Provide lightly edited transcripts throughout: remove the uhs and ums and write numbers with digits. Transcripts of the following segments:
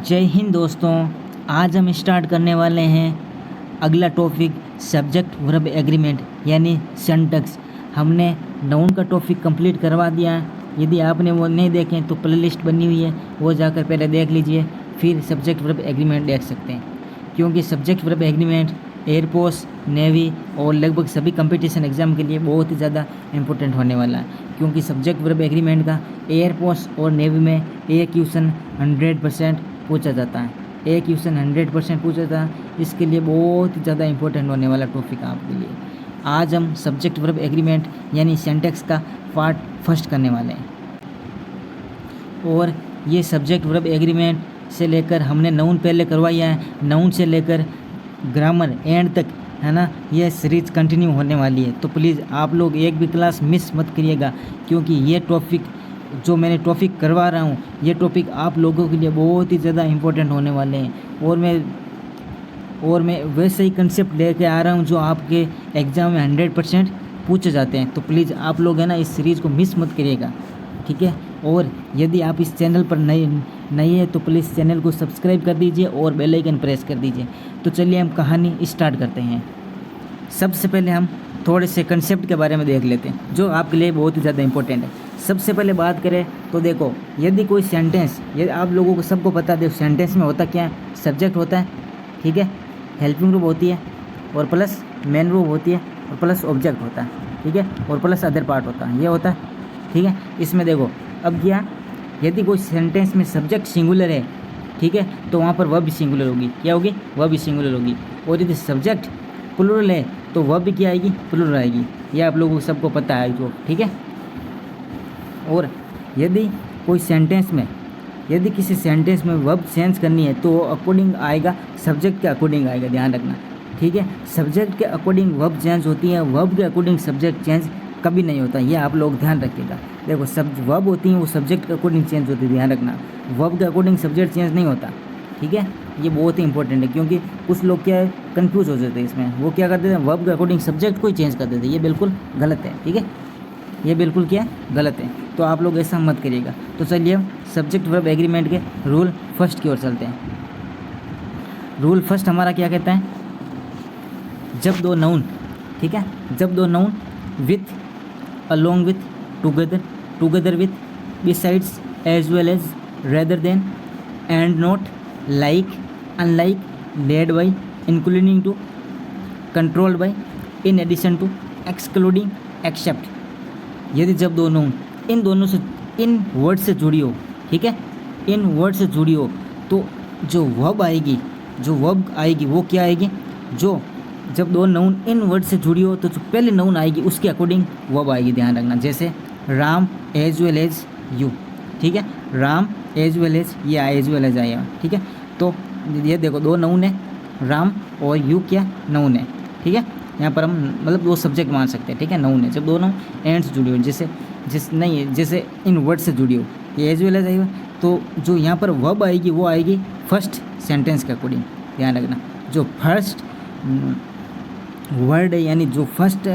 जय हिंद दोस्तों। आज हम स्टार्ट करने वाले हैं अगला टॉपिक सब्जेक्ट वर्ब एग्रीमेंट यानी सिंटैक्स। हमने नाउन का टॉपिक कंप्लीट करवा दिया है। यदि आपने वो नहीं देखें तो प्लेलिस्ट बनी हुई है, वो जाकर पहले देख लीजिए, फिर सब्जेक्ट वर्ब एग्रीमेंट देख सकते हैं। क्योंकि subject verb agreement air force, navy और लगभग सभी कंपटीशन एग्ज़ाम के लिए बहुत ही ज़्यादा इम्पोर्टेंट होने वाला है। क्योंकि सब्जेक्ट वर्ब एग्रीमेंट का एयरफोर्स और नेवी में एक क्वेश्चन 100% पूछा जाता है। एक क्वेश्चन 100% पूछा जाता है। इसके लिए बहुत ही ज़्यादा इंपॉर्टेंट होने वाला टॉपिक है आपके लिए। आज हम सब्जेक्ट वर्ब एग्रीमेंट यानी सिंटैक्स का पार्ट फर्स्ट करने वाले हैं। और ये सब्जेक्ट वर्ब एग्रीमेंट से लेकर हमने नाउन पहले करवाया है, नाउन से लेकर ग्रामर एंड तक, है ना, ये सीरीज कंटिन्यू होने वाली है। तो प्लीज़ आप लोग एक भी क्लास मिस मत करिएगा, क्योंकि ये टॉपिक जो मैंने टॉपिक करवा रहा हूँ, ये टॉपिक आप लोगों के लिए बहुत ही ज़्यादा इम्पोर्टेंट होने वाले हैं। और मैं वैसे ही कंसेप्ट लेके आ रहा हूँ जो आपके एग्ज़ाम में 100% पूछे जाते हैं। तो प्लीज़ आप लोग है ना इस सीरीज़ को मिस मत करिएगा, ठीक है। और यदि आप इस चैनल पर नए हैं तो प्लीज़ चैनल को सब्सक्राइब कर दीजिए और बेल आइकन प्रेस कर दीजिए। तो चलिए हम कहानी स्टार्ट करते हैं। सबसे पहले हम थोड़े से कंसेप्ट के बारे में देख लेते हैं जो आपके लिए बहुत ही ज़्यादा इंपॉर्टेंट है। सबसे पहले बात करें तो देखो, यदि कोई सेंटेंस, यदि आप लोगों को सबको पता है सेंटेंस में होता क्या है, सब्जेक्ट होता है, ठीक है, हेल्पिंग वर्ब होती है और प्लस मेन वर्ब होती है और प्लस ऑब्जेक्ट होता है, ठीक है, और प्लस अदर पार्ट होता है, ये होता है, ठीक है। इसमें देखो अब क्या, यदि कोई सेंटेंस में सब्जेक्ट सिंगुलर है, ठीक है, तो वहाँ पर वर्ब भी सिंगुलर होगी। क्या होगी? वर्ब भी सिंगुलर होगी। और यदि सब्जेक्ट प्लुरल है तो वर्ब भी क्या आएगी? प्लुरल आएगी। ये आप लोगों को सबको पता है जो, ठीक है। और यदि कोई सेंटेंस में, यदि किसी सेंटेंस में वर्ब चेंज करनी है तो अकॉर्डिंग आएगा, सब्जेक्ट के अकॉर्डिंग आएगा, ध्यान रखना, ठीक है। सब्जेक्ट के अकॉर्डिंग वर्ब चेंज होती है, वर्ब के अकॉर्डिंग सब्जेक्ट चेंज कभी नहीं होता, ये आप लोग ध्यान रखिएगा। देखो वर्ब होती हैं वो सब्जेक्ट के अकॉर्डिंग चेंज होती है, ध्यान रखना। वर्ब के अकॉर्डिंग सब्जेक्ट चेंज नहीं होता, ठीक है। ये बहुत ही इंपॉर्टेंट है, क्योंकि कुछ लोग क्या है कंफ्यूज हो जाते हैं इसमें। वो क्या करते थे, वर्ब के अकॉर्डिंग सब्जेक्ट को ही चेंज कर देते हैं। ये बिल्कुल गलत है, ठीक है, ये बिल्कुल क्या है, गलत है। तो आप लोग ऐसा मत करिएगा। तो चलिए हम सब्जेक्ट वर्ब एग्रीमेंट के रूल फर्स्ट की ओर चलते हैं। रूल फर्स्ट हमारा क्या कहता है, जब दो नाउन, ठीक है, जब दो noun with, along with, together with, besides, as well as, rather than, and not, like, unlike, led by, including to, controlled by, in addition to, excluding, except, यदि जब दो नाउन इन दोनों से, इन वर्ड से जुड़ी हो, ठीक है, इन वर्ड से जुड़ी हो, तो जो वर्ब आएगी वो क्या आएगी, जो जब दो नाउन इन वर्ड से जुड़ी हो तो जो पहले नाउन आएगी उसके अकॉर्डिंग वर्ब आएगी, ध्यान रखना। जैसे Ram as well as you, ठीक है, राम एज वेल एज, ये एज वेल एज आएगा, ठीक है। तो ये देखो दो नाउन है, राम और यू क्या नाउन है, ठीक है। यहाँ पर हम मतलब दो सब्जेक्ट मान सकते हैं, ठीक है, नाउन है। जब दो नाउन एंड से जुड़ी हो, जैसे इन वर्ड से जुड़ी हो, ये एज वेल एज आएगा। तो जो यहाँ पर वर्ब आएगी वो आएगी फर्स्ट सेंटेंस के अकॉर्डिंग, ध्यान रखना। जो फर्स्ट वर्ड है यानी जो फर्स्ट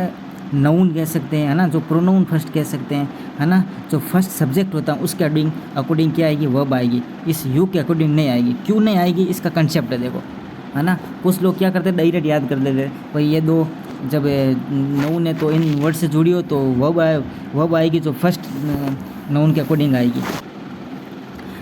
नाउन कह सकते हैं, है ना, जो प्रोनाउन फर्स्ट कह सकते हैं, है ना, जो फर्स्ट सब्जेक्ट होता है उसके अकॉर्डिंग क्या आएगी, वर्ब आएगी। इस यू के अकॉर्डिंग नहीं आएगी। क्यों नहीं आएगी, इसका कंसेप्ट है देखो, है ना। कुछ लोग क्या करते हैं, डायरेक्ट याद कर लेते हैं, भाई ये दो जब नाउन है तो इन वर्ड से जुड़ी हो तो वर्ब आएगी जो फर्स्ट नाउन के अकॉर्डिंग आएगी।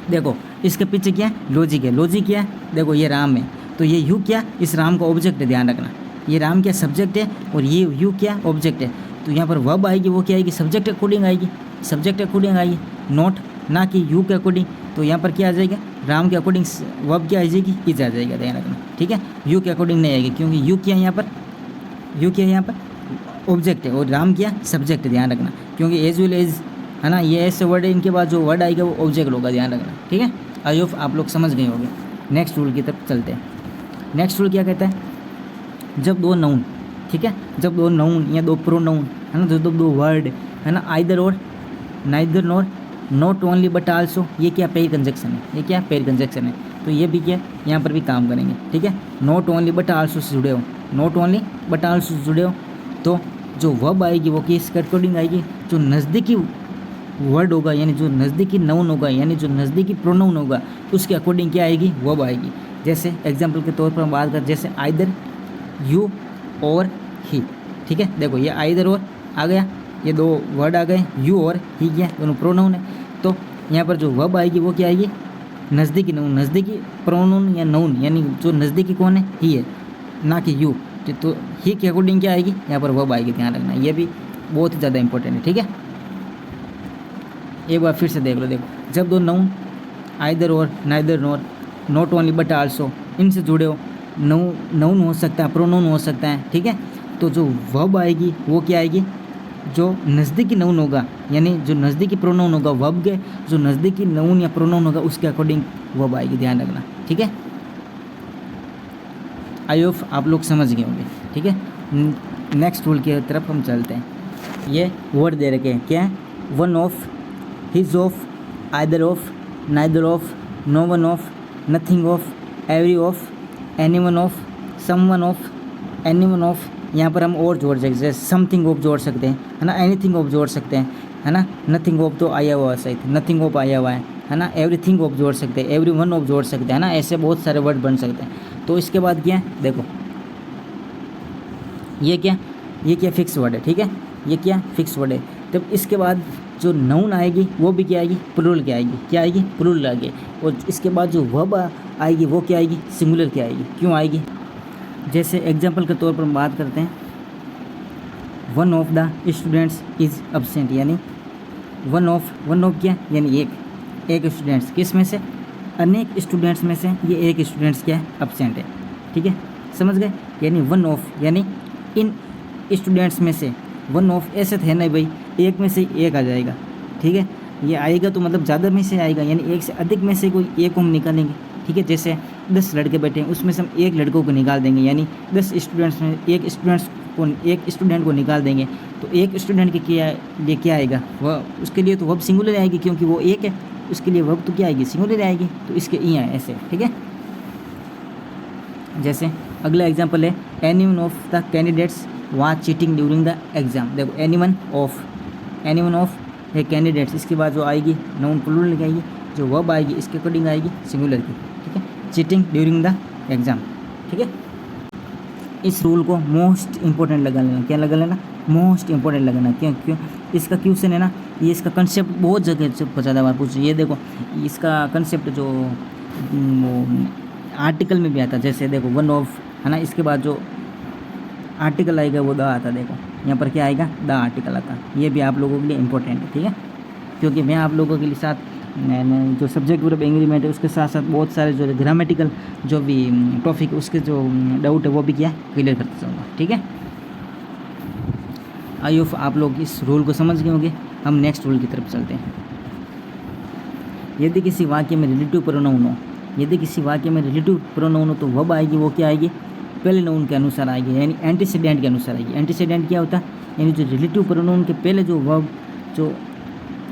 देखो इसके पीछे क्या है, लॉजिक है। लॉजिक क्या है, देखो ये राम है तो ये यू क्या, इस राम का ऑब्जेक्ट है, ध्यान रखना। ये राम क्या सब्जेक्ट है और ये यू क्या ऑब्जेक्ट है। तो यहाँ पर वर्ब आएगी वो क्या आएगी, सब्जेक्ट के अकॉर्डिंग आएगी, सब्जेक्ट के अकॉर्डिंग आएगी, नॉट ना कि यू के अकॉर्डिंग। तो यहाँ पर क्या आ जाएगा, राम के अकॉर्डिंग वर्ब क्या आ जाएगी, इज आ जाएगा, ध्यान रखना, ठीक है। यू के अकॉर्डिंग नहीं आएगी, क्योंकि यू क्या है यहाँ पर ऑब्जेक्ट है और राम क्या सब्जेक्ट है, ध्यान रखना। क्योंकि एज वेल एज, है ना, ये ऐसे वर्ड है, इनके बाद जो वर्ड आएगा वो ऑब्जेक्ट होगा, ध्यान रखना, ठीक है। आई होप आप लोग समझ गए होंगे। नेक्स्ट रूल की तरफ चलते हैं। नेक्स्ट रूल क्या कहता है, जब दो नाउन, ठीक है, जब दो नाउन या दो प्रोनाउन, है ना, जो दो वर्ड, है ना, आइदर और, neither nor, not only but also, ये क्या पेयर कंजक्शन है, ये क्या पेयर कंजक्शन है। तो ये भी क्या यहाँ पर भी काम करेंगे, ठीक है। Not only but also say जुड़े हो, not only but also say जुड़े हो, तो जो वर्ब आएगी वो किस अकॉर्डिंग आएगी, जो नज़दीकी वर्ड होगा यानी जो नज़दीकी नाउन होगा यानी जो नज़दीकी प्रोनाउन होगा उसके अकॉर्डिंग क्या आएगी, वर्ब आएगी। जैसे एग्जाम्पल के तौर पर हम बात करें, जैसे आइदर, यू और ही। ठीक है, देखो ये आइदर और आ गया, ये दो वर्ड आ गए, यू और ही क्या दोनों प्रोनाउन है। तो यहाँ पर जो वर्ब आएगी वो क्या आएगी, नज़दीकी नाउन, नज़दीकी प्रोनाउन या नाउन यानी जो नज़दीकी कौन है, ही है, ना कि यू। तो ही के अकॉर्डिंग क्या आएगी, यहाँ पर वर्ब आएगी, ध्यान रखना, ये भी बहुत ही ज़्यादा इंपॉर्टेंट है। ठीक है, एक बार फिर से देख लो। देखो जब दो नाउन आइदर और, neither nor, not only but also, इनसे जुड़े हो, नाउन हो सकता है, प्रोनाउन हो सकता है। ठीक है, तो जो वर्ब आएगी वो क्या आएगी, जो नज़दीकी नाउन होगा यानी जो नज़दीकी प्रोनाउन होगा, वर्ब के जो नज़दीकी नाउन या प्रोनाउन होगा उसके अकॉर्डिंग वर्ब आएगी, ध्यान रखना। ठीक है, आई होप आप लोग समझ गए होंगे। ठीक है, नेक्स्ट रूल की तरफ हम चलते हैं। ये वर्ड दे रखे हैं, क्या है, one of, his of, either of, neither of, no one of, nothing of, every of, any one of, some one of, any one of. यहाँ पर हम और जोड़ सकते हैं, जैसे समथिंग ऑफ जोड़ सकते हैं, है ना, एनीथिंग ऑफ जोड़ सकते हैं, है ना, नथिंग ऑफ तो आया हुआ है, सही, नथिंग ऑफ आया हुआ है ना, एवरीथिंग ऑफ जोड़ सकते हैं, एवरी वन ऑफ जोड़ सकते हैं ना, ऐसे बहुत सारे वर्ड बन सकते हैं। तो इसके बाद क्या है, देखो ये क्या फिक्स वर्ड है। ठीक है, ये क्या फिक्स वर्ड है। तब इसके बाद जो नाउन आएगी वो भी क्या आएगी, प्लूरल क्या आएगी, क्या आएगी, प्लूरल आएगी। और इसके बाद जो वर्ब आएगी वो क्या आएगी, सिंगुलर क्या आएगी। क्यों आएगी, जैसे एग्जाम्पल के तौर पर हम बात करते हैं, one of the students is absent, यानी वन ऑफ क्या यानी एक स्टूडेंट्स, किस में से, अनेक स्टूडेंट्स में से ये एक स्टूडेंट्स क्या है, अब्सेंट है। ठीक है, समझ गए, यानी वन ऑफ यानी इन स्टूडेंट्स में से, वन ऑफ ऐसे थे ना भाई, एक में से एक आ जाएगा। ठीक है, ये आएगा तो मतलब ज़्यादा में से आएगा, यानी एक से अधिक में से कोई एक को हम निकालेंगे। ठीक है, जैसे 10 लड़के बैठे हैं उसमें से हम एक लड़कों को निकाल देंगे, यानी 10 स्टूडेंट्स में एक स्टूडेंट को निकाल देंगे। तो एक स्टूडेंट के लिए क्या आएगा, वह उसके लिए तो वर्ब सिंगुलर आएगी क्योंकि वो एक है, उसके लिए वर्ब तो क्या आएगी, सिंगुलर आएगी। तो इसके ई है ऐसे। ठीक है, जैसे अगला एग्जाम्पल है, any one of the candidates was cheating during the exam. देखो एनी वन ऑफ है कैंडिडेट्स, इसके बाद जो आएगी नाउन प्लूरल की आएगी, जो वर्ब आएगी इसके अकॉर्डिंग आएगी सिंगुलर की। ठीक है, चीटिंग ड्यूरिंग द एग्जाम। ठीक है, इस रूल को मोस्ट इंपॉर्टेंट लगा लेना। क्या लगा लेना, मोस्ट इंपॉर्टेंट लगाना। क्यों इसका क्वेश्चन है ना, ये इसका कंसेप्ट बहुत जगह से ज़्यादा बार पूछ। ये देखो इसका कंसेप्ट जो आर्टिकल में भी आता है, जैसे देखो वन ऑफ है ना, इसके बाद जो आर्टिकल आएगा वो द आता। देखो यहाँ पर क्या आएगा, द आर्टिकल आता। ये भी आप लोगों के लिए इम्पोर्टेंट है। ठीक है, क्योंकि मैं आप लोगों के लिए साथ जो सब्जेक्ट वर्ब एग्रीमेंट है उसके साथ साथ बहुत सारे जो ग्रामेटिकल जो भी टॉपिक उसके जो डाउट है वो भी क्या क्लियर करता जाऊँगा। ठीक है, आई होप आप लोग इस रूल को समझ गए होंगे। हम नेक्स्ट रूल की तरफ चलते हैं। यदि किसी वाक्य में रिलेटिव प्रोनाउन हो, यदि किसी वाक्य में रिलेटिव प्रोनाउन हो तो वर्ब आएगी, वो क्या आएगी, पहले नाउन के अनुसार आएगी, यानी एंटीसीडेंट के अनुसार आएगी। एंटीसीडेंट क्या होता है, यानी जो रिलेटिव प्रोनाउन के पहले जो वर्ब जो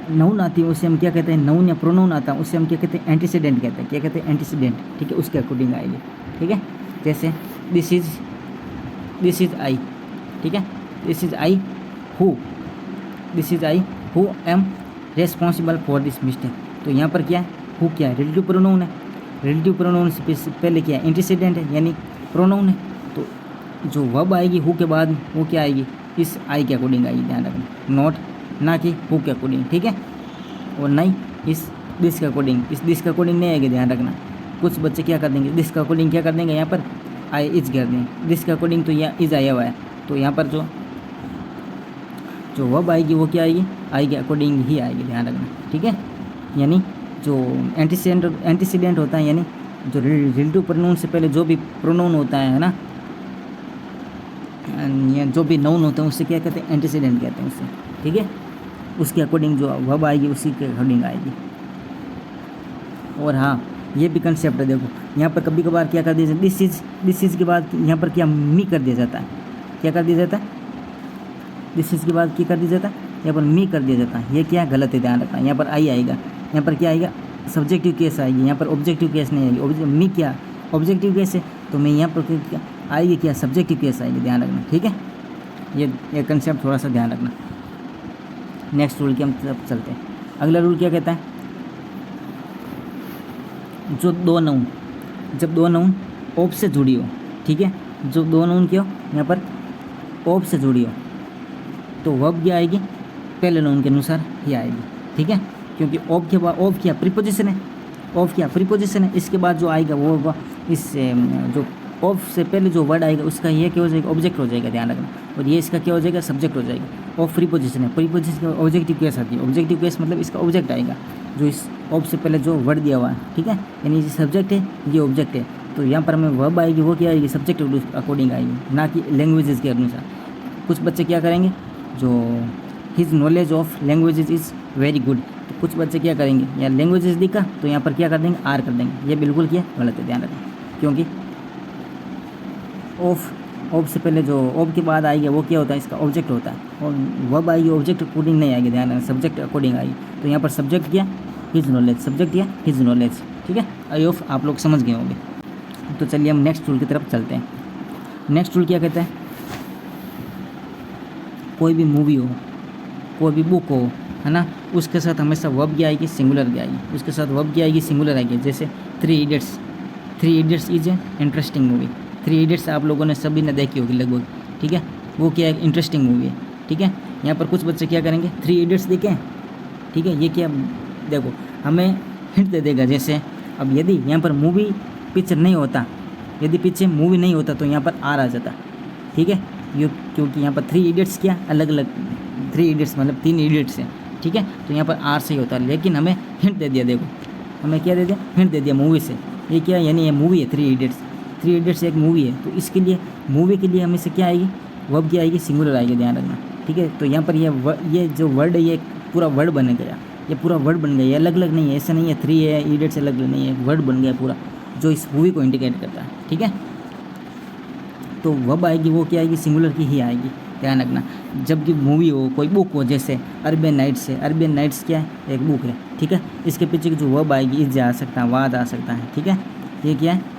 नाउन आती है उसे हम क्या कहते हैं, नाउन या प्रोनाउन आता है उसे हम क्या कहते हैं, एंटीसीडेंट कहते हैं। क्या कहते हैं, एंटीसीडेंट। ठीक है, उसके अकॉर्डिंग आएगी। ठीक है, जैसे दिस इज़ आई। ठीक है, this is I who am responsible for this mistake. तो यहाँ पर क्या है, हु क्या है, रिलेटिव प्रोनाउन है। रिलेटिव प्रोनाउन से पहले क्या है, एंटीसीडेंट है यानी प्रोनाउन है। तो जो वर्ब आएगी हु के बाद वो क्या आएगी, इस आई के अकॉर्डिंग आएगी, ध्यान रखना। नॉट ना कि हु के अकॉर्डिंग। ठीक है, और नहीं इस दिस के अकॉर्डिंग, इस दिस के अकॉर्डिंग नहीं आएगी, ध्यान रखना। कुछ बच्चे क्या कर देंगे, दिस के अकॉर्डिंग क्या कर देंगे, यहाँ पर आई इज कर देंगे। दिस के अकॉर्डिंग तो यहाँ इज आया हुआ है, तो यहाँ पर जो वर्ब आएगी वो क्या आएगी, आई के अकॉर्डिंग ही आएगी, ध्यान रखना। ठीक है, यानी जो एंटीसीडेंट होता है, यानी जो रिलेटिव प्रोनाउन से पहले जो भी प्रोनाउन होता है ना, या जो भी नाउन होता है उससे क्या कहते हैं, एंटीसीडेंट कहते हैं उससे। ठीक है, उसके अकॉर्डिंग जो वर्ब आएगी उसी के अकॉर्डिंग आएगी। और हाँ, ये भी कंसेप्ट है। देखो यहाँ पर कभी कभार क्या कर दिया जाता है, दिस इज़ के बाद यहाँ पर क्या मी कर दिया जाता है। क्या कर दिया जाता है, दिस इज़ के बाद क्या कर दिया जाता है, यहाँ पर मी कर दिया जाता है। ये क्या गलत है, ध्यान रखना। यहाँ पर आई आएगा, यहाँ पर क्या आएगा, सब्जेक्टिव केस आएगी, यहाँ पर ऑब्जेक्टिव केस नहीं आएगी। मी क्या ऑब्जेक्टिव केस है, तो मैं यहाँ पर क्या आएगी, क्या सब्जेक्टिव केस आएगी, ध्यान रखना। ठीक है, ये कंसेप्ट थोड़ा सा ध्यान रखना। नेक्स्ट रूल की हम तरफ चलते हैं। अगला रूल क्या कहता है, जो दो नाउन, जब दो नाउन ऑफ से जुड़ी हो, ठीक है, जो दो नाउन क्या हो यहाँ पर ऑफ से जुड़ी हो, तो वर्ब क्या आएगी, पहले नाउन के अनुसार ही आएगी, ठीक है, क्योंकि ऑफ के बाद, ऑफ क्या प्रीपोजिशन है, ऑफ क्या प्रीपोजिशन है, इसके बाद जो आएगा वो इस जो ऑफ से पहले जो वर्ड आएगा उसका ये क्या हो जाएगा, ऑब्जेक्ट हो जाएगा, ध्यान रखना, और ये इसका क्या हो जाएगा, सब्जेक्ट हो जाएगा। ऑफ प्रीपोजिशन है, प्रीपोजिशन का ऑब्जेक्टिव केस आती है, ऑब्जेक्टिव केस मतलब इसका ऑब्जेक्ट आएगा, जो इस ऑफ से पहले जो वर्ड दिया हुआ है, ठीक है, यानी ये सब्जेक्ट है, ये ऑब्जेक्ट है, तो यहाँ पर हमें वर्ब आएगी, वो क्या आएगी, सब्जेक्ट अकॉर्डिंग आएगी, ना कि लैंग्वेजेस के अनुसार। कुछ बच्चे क्या करेंगे, जो his knowledge of languages is very good, तो कुछ बच्चे क्या करेंगे, या लैंग्वेजेस दिखा तो यहाँ पर क्या कर देंगे, आर कर देंगे, ये बिल्कुल क्या गलत है, ध्यान रखें, क्योंकि ऑफ से पहले जो ऑफ के बाद आएगी वो क्या होता है, इसका ऑब्जेक्ट होता है, और वर्ब आएगी ऑब्जेक्ट अकॉर्डिंग नहीं आएगी, ध्यान रखें, सब्जेक्ट अकॉर्डिंग आएगी, तो यहाँ पर सब्जेक्ट क्या, हिज नॉलेज, सब्जेक्ट क्या, हिज नॉलेज, ठीक है। आई होप आप लोग समझ गए होंगे। तो चलिए हम नेक्स्ट रूल की तरफ चलते हैं। नेक्स्ट रूल क्या कहता है, कोई भी मूवी हो, कोई भी बुक हो, है ना, उसके साथ हमेशा वर्ब क्या आएगी, सिंगुलर क्या आएगी, उसके साथ वर्ब क्या आएगी, सिंगुलर आएगी। जैसे three idiots is a interesting movie, three idiots आप लोगों ने सभी ने देखी होगी लगभग, ठीक है, वो क्या है, इंटरेस्टिंग मूवी है, ठीक है। यहाँ पर कुछ बच्चे क्या करेंगे, थ्री इडियट्स देखें, ठीक है, ये क्या, देखो हमें हिंट दे देगा। जैसे अब यदि यहाँ पर मूवी पिक्चर नहीं होता, यदि पीछे मूवी नहीं होता तो यहाँ पर आर आ जाता, ठीक है, ये क्योंकि यहाँ पर थ्री इडियट्स क्या अलग अलग, थ्री इडियट्स मतलब तीन इडियट्स हैं, ठीक है, तो यहाँ पर आर से ही होता है, लेकिन हमें हिंट दे दिया, देखो हमें क्या दे दिया, हिंट दे दिया मूवी से, ये क्या यानी ये मूवी है, थ्री इडियट्स एक मूवी है, तो इसके लिए मूवी के लिए हमें से क्या आएगी, वर्ब क्या आएगी, सिंगुलर आएगी, ध्यान रखना, ठीक है। तो यहाँ पर ये जो वर्ड है ये पूरा वर्ड बन गया, ये पूरा वर्ड बन गया, ये अलग अलग नहीं है, ऐसा नहीं है थ्री है इडियट्स अलग अलग नहीं है, वर्ड बन गया पूरा, जो इस मूवी को इंडिकेट करता है, ठीक है। तो वर्ब आएगी वो क्या आएगी, सिंगुलर की ही आएगी, ध्यान रखना। जबकि मूवी हो, कोई बुक हो, जैसे अरबियन नाइट्स है, अरबियन नाइट्स क्या है, एक बुक है, ठीक है, इसके पीछे की जो वर्ब आएगी इज आ सकता है, वाद आ सकता है, ठीक है, ये क्या है,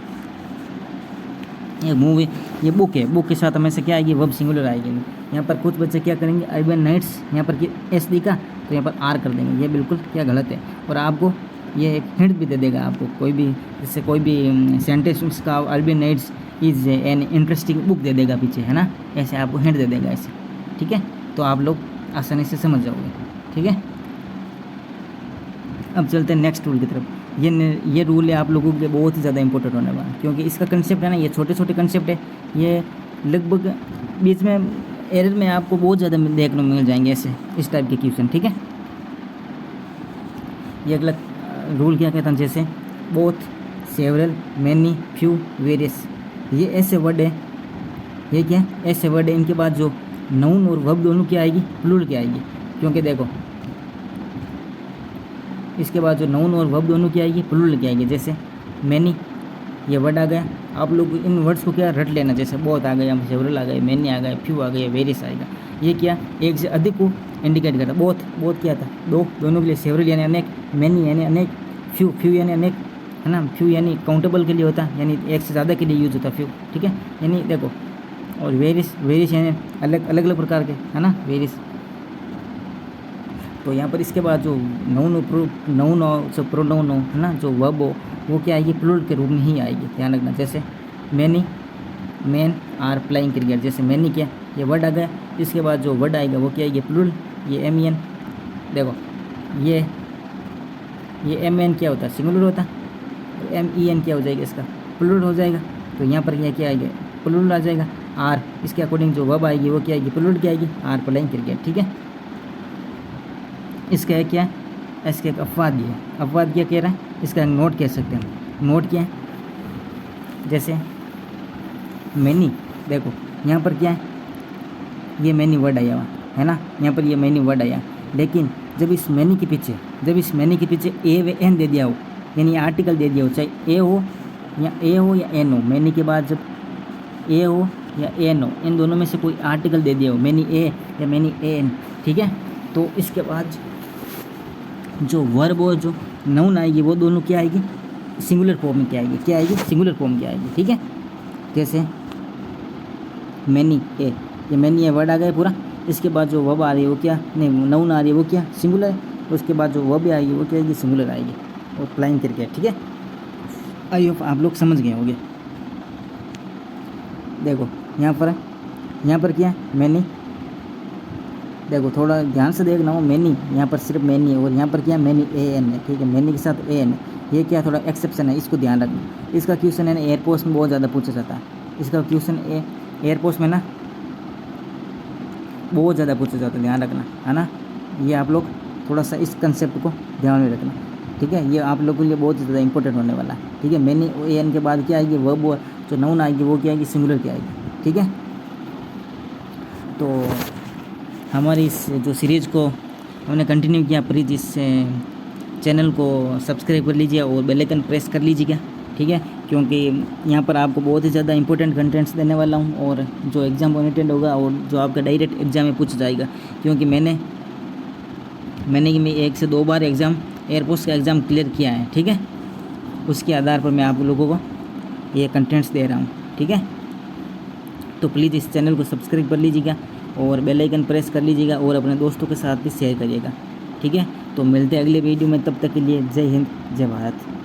ये मूवी, ये बुक है, बुक के साथ हमें से क्या आएगी, वर्ब सिंगुलर आएगी। यहाँ पर कुछ बच्चे क्या करेंगे, अरबियन नाइट्स यहाँ पर एस दिखा तो यहाँ पर आर कर देंगे, ये बिल्कुल क्या गलत है। और आपको ये एक हिंट भी दे देगा, आपको कोई भी जैसे कोई भी सेंटेंस का Arabian nights is an interesting book दे देगा पीछे, है ना, ऐसे आपको हिंट दे देगा ऐसे, ठीक है, तो आप लोग आसानी से समझ जाओगे, ठीक है। अब चलते हैं नेक्स्ट रूल की तरफ। ये रूल है आप लोगों के लिए बहुत ही ज़्यादा इंपॉर्टेंट होने वाला, क्योंकि इसका कंसेप्ट है ना, ये छोटे छोटे कंसेप्ट है, ये लगभग बीच में एरर में आपको बहुत ज़्यादा देखने को मिल जाएंगे ऐसे इस टाइप के क्वेश्चन, ठीक है। ये अगला रूल क्या कहता है, जैसे both, several, many, few, various, ये ऐसे वर्ड है, ये क्या ऐसे वर्ड है, इनके बाद जो नाउन और वर्ब दोनों की आएगी, प्लूरल की आएगी, क्योंकि देखो इसके बाद जो नाउन और वर्ब दोनों की आएगी, प्लूरल की आएगी। जैसे मैनी ये वर्ड आ गया, आप लोग इन वर्ड्स को क्या रट लेना, जैसे बहुत आ गया, सेवरल आ गए, मैनी आ गए, फ्यू आ गए, वेरियस आएगा, ये क्या एक से अधिक को इंडिकेट करता है। बहुत क्या था, दोनों के लिए, सेवरल यानी अनेक, मैनी यानी अनेक, फ्यू यानी अनेक, है ना, फ्यू यानी काउंटेबल के लिए होता है, यानी एक से ज़्यादा के लिए यूज होता है फ्यू, ठीक है, यानी देखो, और वेरियस यानी अलग अलग प्रकार के, है ना, वेरियस। तो यहाँ पर इसके बाद जो नाउन और जो प्रोनाउन हो, है ना, जो वर्ब हो, वो क्या आएगी, प्लूरल के रूप में ही आएगी, ध्यान रखना। जैसे many, man are playing cricket, जैसे मैनी क्या ये वर्ड आ गया, इसके बाद जो वर्ड आएगा वो क्या आएगी, प्लूरल, ये MEN, देखो ये MEN क्या होता है, सिंगुलर होता है, MEN क्या हो जाएगा, इसका प्लूरल हो जाएगा, तो यहाँ पर ये क्या आएगा, प्लूरल आ जाएगा। आर इसके अकॉर्डिंग जो वर्ब आएगी वो क्या आएगी, प्लूरल क्या आएगी, आर प्लेइंग क्रिकेट, ठीक है। इसका है क्या, इसका एक अपवाद है, अपवाद क्या कह रहा है, इसका नोट कह सकते हैं। नोट क्या है, जैसे मैनी, देखो यहाँ पर क्या है, ये मैनी वर्ड आया हुआ है ना, यहाँ पर ये मैनी वर्ड आया, लेकिन जब इस मैनी के पीछे ए व एन दे दिया हो, यानी आर्टिकल दे दिया हो, चाहे ए हो या एन हो, मैनी के बाद जब ए हो या एन हो, इन दोनों में से कोई आर्टिकल दे दिया हो, मैनी ए या मैनी एन, ठीक है, तो इसके बाद जो वर्ब और जो नाउन आएगी वो दोनों क्या आएगी, सिंगुलर फॉर्म में क्या आएगी, सिंगुलर फॉर्म की आएगी, ठीक है। जैसे मैनी ये मैनी ये वर्ड आ गया पूरा, इसके बाद जो वर्ब आ रही है वो क्या, नहीं नाउन आ रही है वो क्या, सिंगुलर है, उसके बाद जो वो भी आएगी वो क्या आएगी, सिंगुलर आएगी और फ्लाइंग करके, ठीक है। आई होप आप लोग समझ गए होंगे। देखो यहाँ पर क्या है, मैनी, देखो थोड़ा ध्यान से देखना हो, मैनी यहाँ पर सिर्फ मैनी है और यहाँ पर क्या है, मैनी AN है, ठीक है, मैनी के साथ AN है। ये क्या थोड़ा एक्सेप्शन है, इसको ध्यान रखना। इसका क्वेश्चन है ना एयरपोर्ट में बहुत ध्यादा पूछा जाता है। इसका क्वेश्चन एयरपोर्ट में ना बहुत ज़्यादा पूछा जाता है, ध्यान रखना है ना। ये आप लोग थोड़ा सा इस कंसेप्ट को ध्यान में रखना, ठीक है। ये आप लोगों के लिए बहुत ज़्यादा इंपॉर्टेंट होने वाला है, ठीक है। मैनी AN के बाद क्या आएगी, वर्ब जो नाउन आएगी वो क्या आएगी, सिंगुलर की आएगी, ठीक है। तो हमारी इस जो सीरीज़ को हमने कंटिन्यू किया, प्लीज़ इस चैनल को सब्सक्राइब कर लीजिए और बेल आइकन प्रेस कर लीजिएगा, ठीक है, क्योंकि यहाँ पर आपको बहुत ही ज़्यादा इंपॉर्टेंट कंटेंट्स देने वाला हूँ और जो एग्ज़ाम ओरिएंटेड होगा और जो आपका डायरेक्ट एग्ज़ाम में पूछा जाएगा, क्योंकि मैंने 1 से 2 बार एग्ज़ाम एयरपोर्ट का एग्ज़ाम क्लियर किया है, ठीक है। उसके आधार पर मैं आप लोगों को ये कंटेंट्स दे रहा हूँ, ठीक है। तो प्लीज़ इस चैनल को सब्सक्राइब कर लीजिएगा और बेल आइकन प्रेस कर लीजिएगा और अपने दोस्तों के साथ भी शेयर करिएगा, ठीक है। तो मिलते हैं अगले वीडियो में, तब तक के लिए जय हिंद, जय भारत।